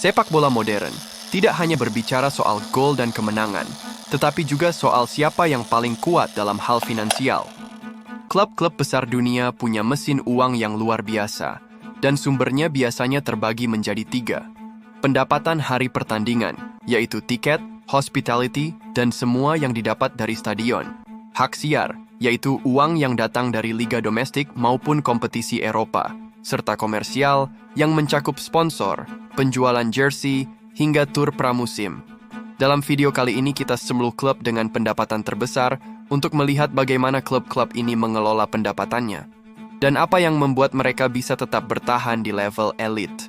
Sepak bola modern tidak hanya berbicara soal gol dan kemenangan, tetapi juga soal siapa yang paling kuat dalam hal finansial. Klub-klub besar dunia punya mesin uang yang luar biasa, dan sumbernya biasanya terbagi menjadi 3. Pendapatan hari pertandingan, yaitu tiket, hospitality, dan semua yang didapat dari stadion. Hak siar, yaitu uang yang datang dari liga domestik maupun kompetisi Eropa, serta komersial yang mencakup sponsor, penjualan jersey, hingga tur pramusim. Dalam video kali ini kita 10 klub dengan pendapatan terbesar untuk melihat bagaimana klub-klub ini mengelola pendapatannya, dan apa yang membuat mereka bisa tetap bertahan di level elite.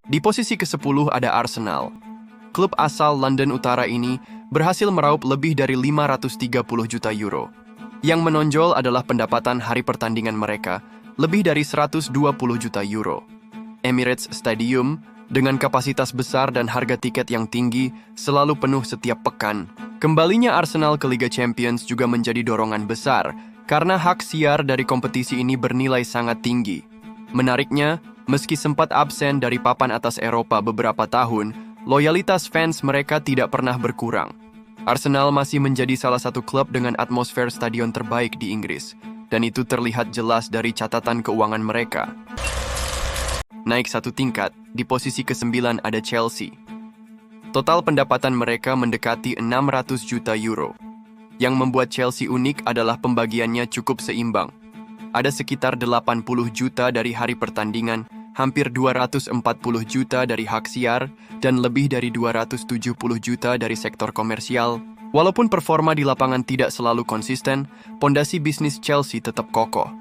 Di posisi ke-10 ada Arsenal. Klub asal London Utara ini berhasil meraup lebih dari 530 juta euro. Yang menonjol adalah pendapatan hari pertandingan mereka, lebih dari 120 juta euro. Emirates Stadium, dengan kapasitas besar dan harga tiket yang tinggi, selalu penuh setiap pekan. Kembalinya Arsenal ke Liga Champions juga menjadi dorongan besar, karena hak siar dari kompetisi ini bernilai sangat tinggi. Menariknya, meski sempat absen dari papan atas Eropa beberapa tahun, loyalitas fans mereka tidak pernah berkurang. Arsenal masih menjadi salah satu klub dengan atmosfer stadion terbaik di Inggris, dan itu terlihat jelas dari catatan keuangan mereka. Naik satu tingkat, di posisi ke-9 ada Chelsea. Total pendapatan mereka mendekati 600 juta euro. Yang membuat Chelsea unik adalah pembagiannya cukup seimbang. Ada sekitar 80 juta dari hari pertandingan, hampir 240 juta dari hak siar, dan lebih dari 270 juta dari sektor komersial. Walaupun performa di lapangan tidak selalu konsisten, pondasi bisnis Chelsea tetap kokoh.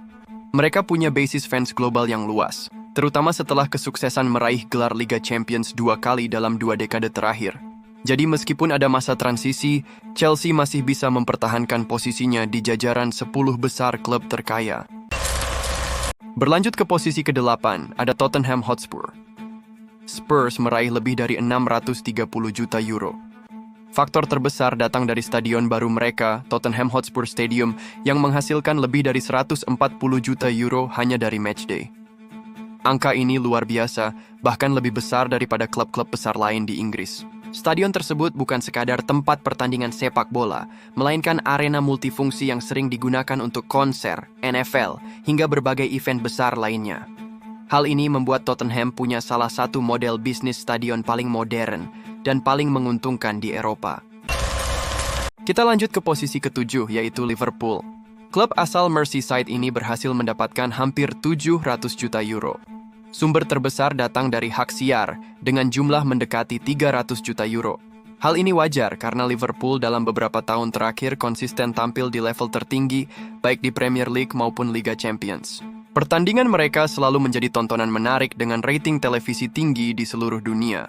Mereka punya basis fans global yang luas, terutama setelah kesuksesan meraih gelar Liga Champions 2 kali dalam 2 dekade terakhir. Jadi meskipun ada masa transisi, Chelsea masih bisa mempertahankan posisinya di jajaran 10 besar klub terkaya. Berlanjut ke posisi ke-8, ada Tottenham Hotspur. Spurs meraih lebih dari 630 juta euro. Faktor terbesar datang dari stadion baru mereka, Tottenham Hotspur Stadium, yang menghasilkan lebih dari 140 juta euro hanya dari matchday. Angka ini luar biasa, bahkan lebih besar daripada klub-klub besar lain di Inggris. Stadion tersebut bukan sekadar tempat pertandingan sepak bola, melainkan arena multifungsi yang sering digunakan untuk konser, NFL, hingga berbagai event besar lainnya. Hal ini membuat Tottenham punya salah satu model bisnis stadion paling modern dan paling menguntungkan di Eropa. Kita lanjut ke posisi ke-7, yaitu Liverpool. Klub asal Merseyside ini berhasil mendapatkan hampir 700 juta euro. Sumber terbesar datang dari hak siar, dengan jumlah mendekati 300 juta euro. Hal ini wajar karena Liverpool dalam beberapa tahun terakhir konsisten tampil di level tertinggi, baik di Premier League maupun Liga Champions. Pertandingan mereka selalu menjadi tontonan menarik dengan rating televisi tinggi di seluruh dunia.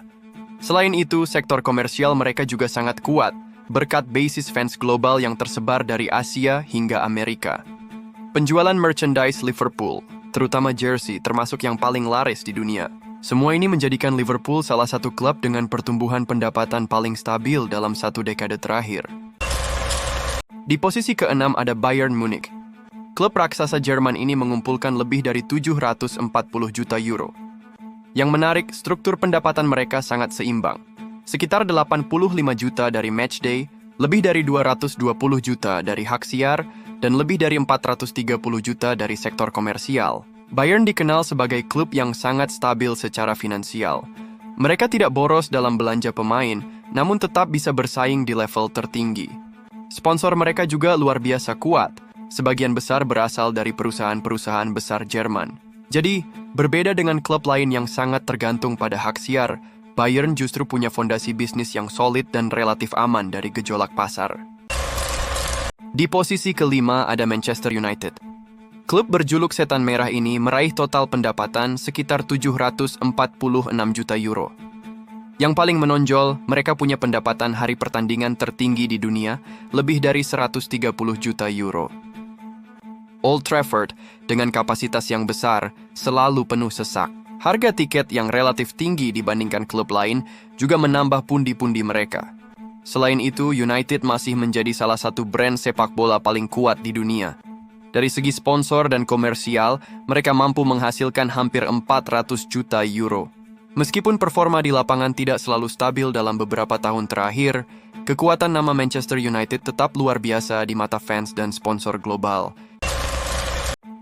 Selain itu, sektor komersial mereka juga sangat kuat, berkat basis fans global yang tersebar dari Asia hingga Amerika. Penjualan merchandise Liverpool, terutama jersey, termasuk yang paling laris di dunia. Semua ini menjadikan Liverpool salah satu klub dengan pertumbuhan pendapatan paling stabil dalam 1 dekade terakhir. Di posisi ke-6 ada Bayern Munich. Klub raksasa Jerman ini mengumpulkan lebih dari 740 juta euro. Yang menarik, struktur pendapatan mereka sangat seimbang. Sekitar 85 juta dari matchday, lebih dari 220 juta dari hak siar, dan lebih dari 430 juta dari sektor komersial. Bayern dikenal sebagai klub yang sangat stabil secara finansial. Mereka tidak boros dalam belanja pemain, namun tetap bisa bersaing di level tertinggi. Sponsor mereka juga luar biasa kuat, sebagian besar berasal dari perusahaan-perusahaan besar Jerman. Jadi, berbeda dengan klub lain yang sangat tergantung pada hak siar, Bayern justru punya fondasi bisnis yang solid dan relatif aman dari gejolak pasar. Di posisi ke-5 ada Manchester United. Klub berjuluk Setan Merah ini meraih total pendapatan sekitar 746 juta euro. Yang paling menonjol, mereka punya pendapatan hari pertandingan tertinggi di dunia, lebih dari 130 juta euro. Old Trafford, dengan kapasitas yang besar, selalu penuh sesak. Harga tiket yang relatif tinggi dibandingkan klub lain juga menambah pundi-pundi mereka. Selain itu, United masih menjadi salah satu brand sepak bola paling kuat di dunia. Dari segi sponsor dan komersial, mereka mampu menghasilkan hampir 400 juta euro. Meskipun performa di lapangan tidak selalu stabil dalam beberapa tahun terakhir, kekuatan nama Manchester United tetap luar biasa di mata fans dan sponsor global.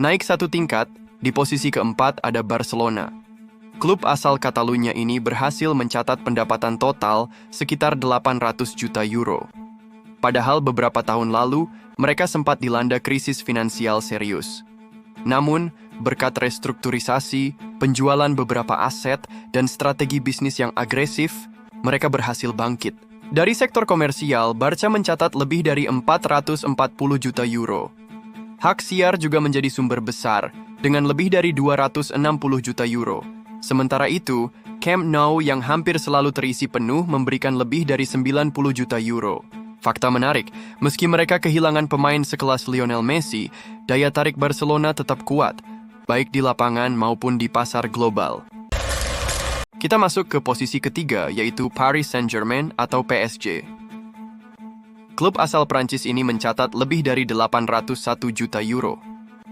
Naik satu tingkat, di posisi keempat ada Barcelona. Klub asal Catalunya ini berhasil mencatat pendapatan total sekitar 800 juta euro. Padahal beberapa tahun lalu, mereka sempat dilanda krisis finansial serius. Namun, berkat restrukturisasi, penjualan beberapa aset, dan strategi bisnis yang agresif, mereka berhasil bangkit. Dari sektor komersial, Barca mencatat lebih dari 440 juta euro. Hak siar juga menjadi sumber besar, dengan lebih dari 260 juta euro. Sementara itu, Camp Nou yang hampir selalu terisi penuh memberikan lebih dari 90 juta euro. Fakta menarik, meski mereka kehilangan pemain sekelas Lionel Messi, daya tarik Barcelona tetap kuat, baik di lapangan maupun di pasar global. Kita masuk ke posisi ketiga, yaitu Paris Saint-Germain atau PSG. Klub asal Prancis ini mencatat lebih dari 801 juta euro.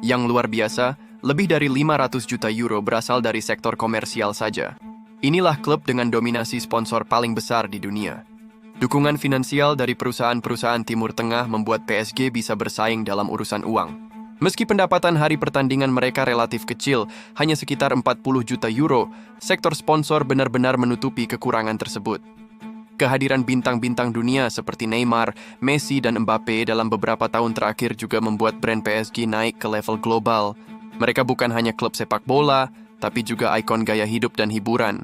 Yang luar biasa, lebih dari 500 juta euro berasal dari sektor komersial saja. Inilah klub dengan dominasi sponsor paling besar di dunia. Dukungan finansial dari perusahaan-perusahaan Timur Tengah membuat PSG bisa bersaing dalam urusan uang. Meski pendapatan hari pertandingan mereka relatif kecil, hanya sekitar 40 juta euro, sektor sponsor benar-benar menutupi kekurangan tersebut. Kehadiran bintang-bintang dunia seperti Neymar, Messi, dan Mbappe dalam beberapa tahun terakhir juga membuat brand PSG naik ke level global. Mereka bukan hanya klub sepak bola, tapi juga ikon gaya hidup dan hiburan.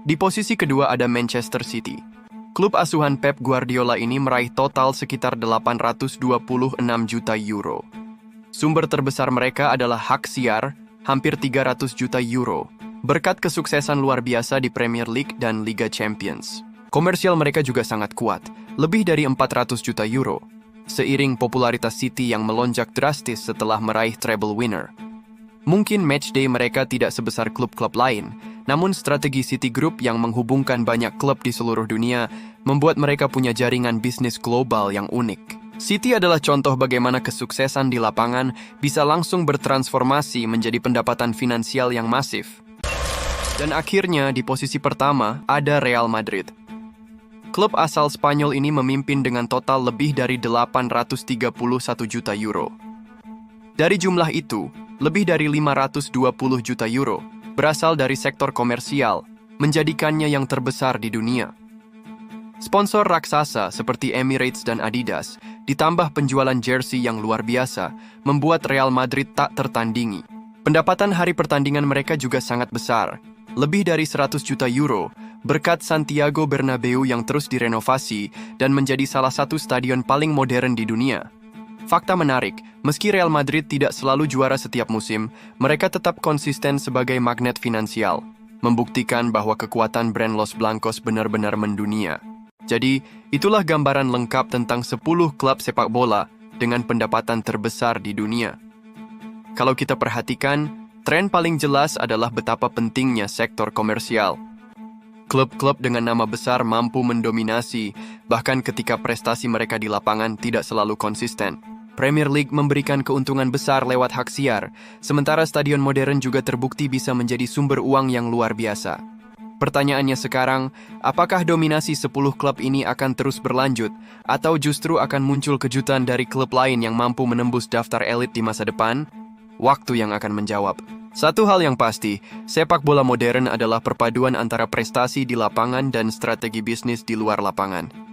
Di posisi kedua ada Manchester City. Klub asuhan Pep Guardiola ini meraih total sekitar 826 juta euro. Sumber terbesar mereka adalah hak siar, hampir 300 juta euro, berkat kesuksesan luar biasa di Premier League dan Liga Champions. Komersial mereka juga sangat kuat, lebih dari 400 juta euro, seiring popularitas City yang melonjak drastis setelah meraih treble winner. Mungkin matchday mereka tidak sebesar klub-klub lain, namun strategi Citigroup yang menghubungkan banyak klub di seluruh dunia membuat mereka punya jaringan bisnis global yang unik. City adalah contoh bagaimana kesuksesan di lapangan bisa langsung bertransformasi menjadi pendapatan finansial yang masif. Dan akhirnya di posisi pertama ada Real Madrid. Klub asal Spanyol ini memimpin dengan total lebih dari 831 juta euro. Dari jumlah itu, lebih dari 520 juta euro berasal dari sektor komersial, menjadikannya yang terbesar di dunia. Sponsor raksasa seperti Emirates dan Adidas, ditambah penjualan jersey yang luar biasa, membuat Real Madrid tak tertandingi. Pendapatan hari pertandingan mereka juga sangat besar, lebih dari 100 juta euro, berkat Santiago Bernabeu yang terus direnovasi dan menjadi salah satu stadion paling modern di dunia. Fakta menarik, meski Real Madrid tidak selalu juara setiap musim, mereka tetap konsisten sebagai magnet finansial, membuktikan bahwa kekuatan brand Los Blancos benar-benar mendunia. Jadi, itulah gambaran lengkap tentang 10 klub sepak bola dengan pendapatan terbesar di dunia. Kalau kita perhatikan, tren paling jelas adalah betapa pentingnya sektor komersial. Klub-klub dengan nama besar mampu mendominasi, bahkan ketika prestasi mereka di lapangan tidak selalu konsisten. Premier League memberikan keuntungan besar lewat hak siar, sementara stadion modern juga terbukti bisa menjadi sumber uang yang luar biasa. Pertanyaannya sekarang, apakah dominasi 10 klub ini akan terus berlanjut, atau justru akan muncul kejutan dari klub lain yang mampu menembus daftar elit di masa depan? Waktu yang akan menjawab. Satu hal yang pasti, sepak bola modern adalah perpaduan antara prestasi di lapangan dan strategi bisnis di luar lapangan.